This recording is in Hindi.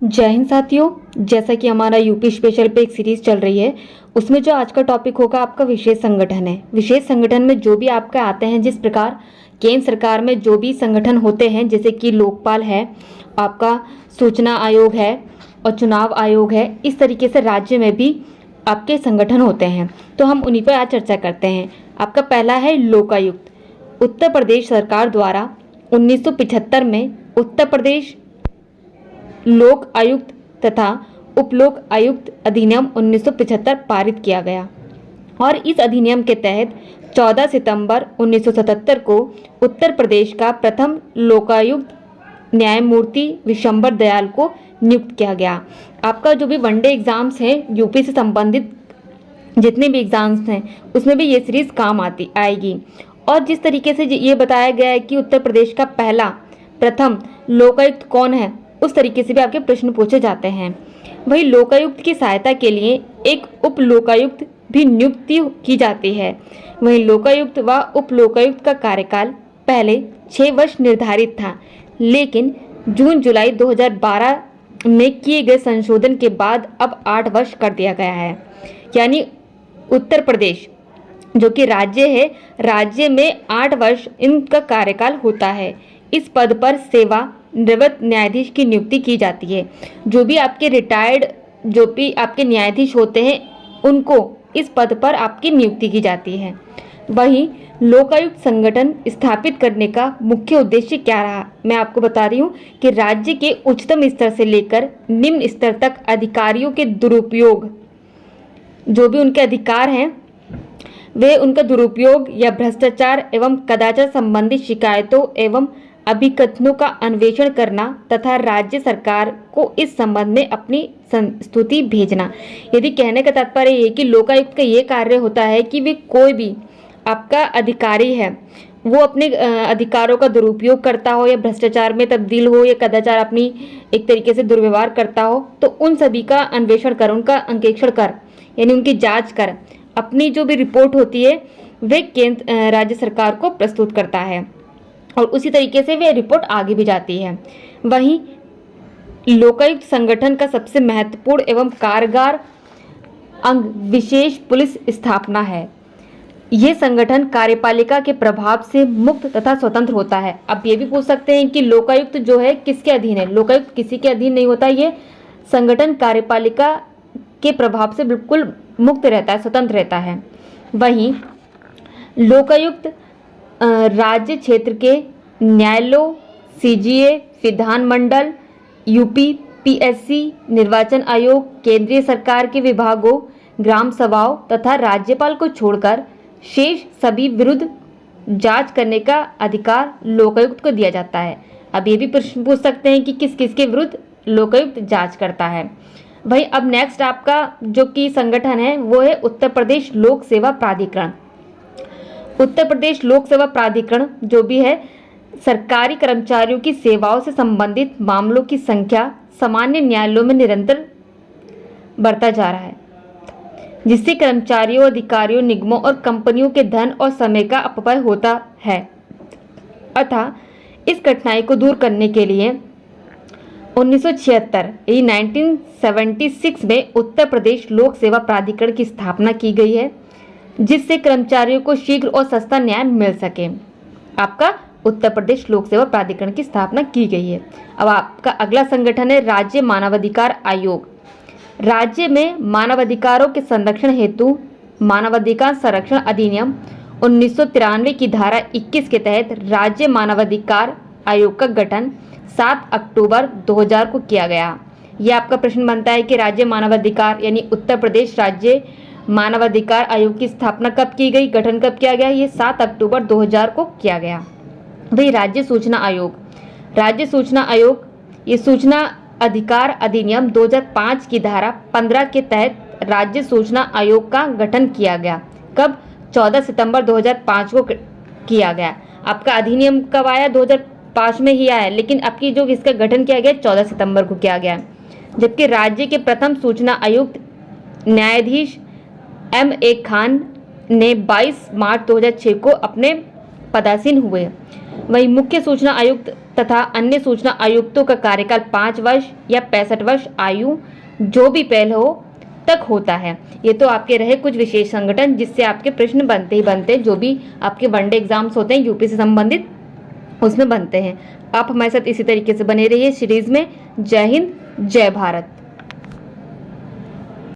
जय हिंद साथियों। जैसा कि हमारा यूपी स्पेशल पे एक सीरीज चल रही है, उसमें जो आज का टॉपिक होगा आपका विशेष संगठन है। विशेष संगठन में जो भी आपका आते हैं, जिस प्रकार केंद्र सरकार में जो भी संगठन होते हैं, जैसे कि लोकपाल है, आपका सूचना आयोग है और चुनाव आयोग है, इस तरीके से राज्य में भी आपके संगठन होते हैं। तो हम उन्हीं पर आज चर्चा करते हैं। आपका पहला है लोकायुक्त। उत्तर प्रदेश सरकार द्वारा 1975 में उत्तर प्रदेश लोक आयुक्त तथा उपलोक आयुक्त अधिनियम 1975 पारित किया गया और इस अधिनियम के तहत 14 सितंबर 1977 को उत्तर प्रदेश का प्रथम लोकायुक्त न्यायमूर्ति विशंबर दयाल को नियुक्त किया गया। आपका जो भी वनडे एग्जाम्स हैं, यूपी से संबंधित जितने भी एग्जाम्स हैं, उसमें भी ये सीरीज काम आएगी। और जिस तरीके से ये बताया गया है कि उत्तर प्रदेश का पहला प्रथम लोकायुक्त कौन है, उस तरीके से भी आपके प्रश्न पूछे जाते हैं। वही लोकायुक्त की सहायता के लिए एक उप लोकायुक्त भी नियुक्ति की जाती है। वही लोकायुक्त व उप लोकायुक्त का कार्यकाल पहले 6 वर्ष निर्धारित था, लेकिन जून जुलाई 2012 में किए गए संशोधन के बाद अब 8 वर्ष कर दिया गया है। यानी उत्तर प्रदेश जो कि राज्य है, राज्य में 8 वर्ष इनका कार्यकाल होता है। इस पद पर सेवा निवृत्त न्यायाधीश की नियुक्ति की जाती है। जो भी आपके रिटायर्ड जो भी आपके न्यायाधीश होते हैं, उनको इस पद पर आपकी नियुक्ति की जाती है। वहीं लोकायुक्त संगठन स्थापित करने का मुख्य उद्देश्य क्या रहा, मैं आपको बता रही हूँ कि राज्य के उच्चतम स्तर से लेकर निम्न स्तर तक अधिकारियों के दुरुपयोग, जो भी उनके अधिकार हैं, वे उनका दुरुपयोग या भ्रष्टाचार एवं कदाचार संबंधी शिकायतों एवं अभिकथनों का अन्वेषण करना तथा राज्य सरकार को इस संबंध में अपनी स्तुति भेजना। यदि कहने का तात्पर्य ये कि लोकायुक्त का ये कार्य होता है कि वे कोई भी आपका अधिकारी है, वो अपने अधिकारों का दुरुपयोग करता हो या भ्रष्टाचार में तब्दील हो या कदाचार अपनी एक तरीके से दुर्व्यवहार करता हो, तो उन सभी का अन्वेषण कर, उनका अंकेक्षण कर, यानी उनकी जाँच कर, अपनी जो भी रिपोर्ट होती है वे केंद्र राज्य सरकार को प्रस्तुत करता है और उसी तरीके से वे रिपोर्ट आगे भी जाती है। वहीं लोकायुक्त संगठन का सबसे महत्वपूर्ण एवं कारगर अंग विशेष पुलिस स्थापना है। यह संगठन कार्यपालिका के प्रभाव से मुक्त तथा स्वतंत्र होता है। अब ये भी पूछ सकते हैं कि लोकायुक्त जो है किसके अधीन है। लोकायुक्त किसी के अधीन नहीं होता, ये संगठन कार्यपालिका के प्रभाव से बिल्कुल मुक्त रहता है, स्वतंत्र रहता है। वहीं लोकायुक्त राज्य क्षेत्र के न्यायालयों, सीजीए, विधानमंडल, यूपी, पीएससी, निर्वाचन आयोग, केंद्रीय सरकार के विभागों, ग्राम सभाओं तथा राज्यपाल को छोड़कर शेष सभी विरुद्ध जांच करने का अधिकार लोकायुक्त को दिया जाता है। अब ये भी प्रश्न पूछ सकते हैं कि किस किस के विरुद्ध लोकायुक्त जांच करता है। भाई अब नेक्स्ट आपका जो कि संगठन है वो है उत्तर प्रदेश लोक सेवा प्राधिकरण। उत्तर प्रदेश लोक सेवा प्राधिकरण जो भी है, सरकारी कर्मचारियों की सेवाओं से संबंधित मामलों की संख्या सामान्य न्यायालयों में निरंतर बढ़ता जा रहा है, जिससे कर्मचारियों, अधिकारियों, निगमों और कंपनियों के धन और समय का अपव्यय होता है। अतः इस कठिनाई को दूर करने के लिए 1976 में उत्तर प्रदेश लोक सेवा प्राधिकरण की स्थापना की गई है, जिससे कर्मचारियों को शीघ्र और सस्ता न्याय मिल सके। आपका उत्तर प्रदेश लोक सेवा प्राधिकरण की स्थापना की गई है। अब आपका अगला संगठन है राज्य मानवाधिकार आयोग। राज्य में मानवाधिकारों के संरक्षण हेतु मानवाधिकार संरक्षण अधिनियम 1993 की धारा 21 के तहत राज्य मानवाधिकार आयोग का गठन 7 अक्टूबर 2000 को किया गया। यह आपका प्रश्न बनता है कि राज्य मानवाधिकार यानी उत्तर प्रदेश राज्य मानवाधिकार आयोग की स्थापना कब की गई, गठन कब किया गया। ये 7 अक्टूबर 2000 को किया गया। भाई राज्य सूचना आयोग। राज्य सूचना आयोग ये सूचना अधिकार अधिनियम 2005 की धारा 15 के तहत राज्य सूचना आयोग का गठन किया गया। कब? 14 सितंबर 2005 को किया गया। आपका अधिनियम कब आया? 2005 में ही आया, लेकिन आपकी जो इसका गठन किया गया 14 सितंबर को किया गया। जबकि राज्य के प्रथम सूचना आयुक्त न्यायाधीश M.A. खान ने 22 मार्च 2006 को अपने पदासीन हुए। वहीं मुख्य सूचना आयुक्त तथा अन्य सूचना आयुक्तों का कार्यकाल 5 वर्ष या 65 वर्ष आयु जो भी पहले हो तक होता है। ये तो आपके रहे कुछ विशेष संगठन जिससे आपके प्रश्न बनते ही बनते हैं, जो भी आपके वनडे एग्जाम्स होते हैं यूपी से संबंधित उसमें बनते हैं। आप हमारे साथ इसी तरीके से बने रहिए सीरीज में। जय हिंद, जय भारत।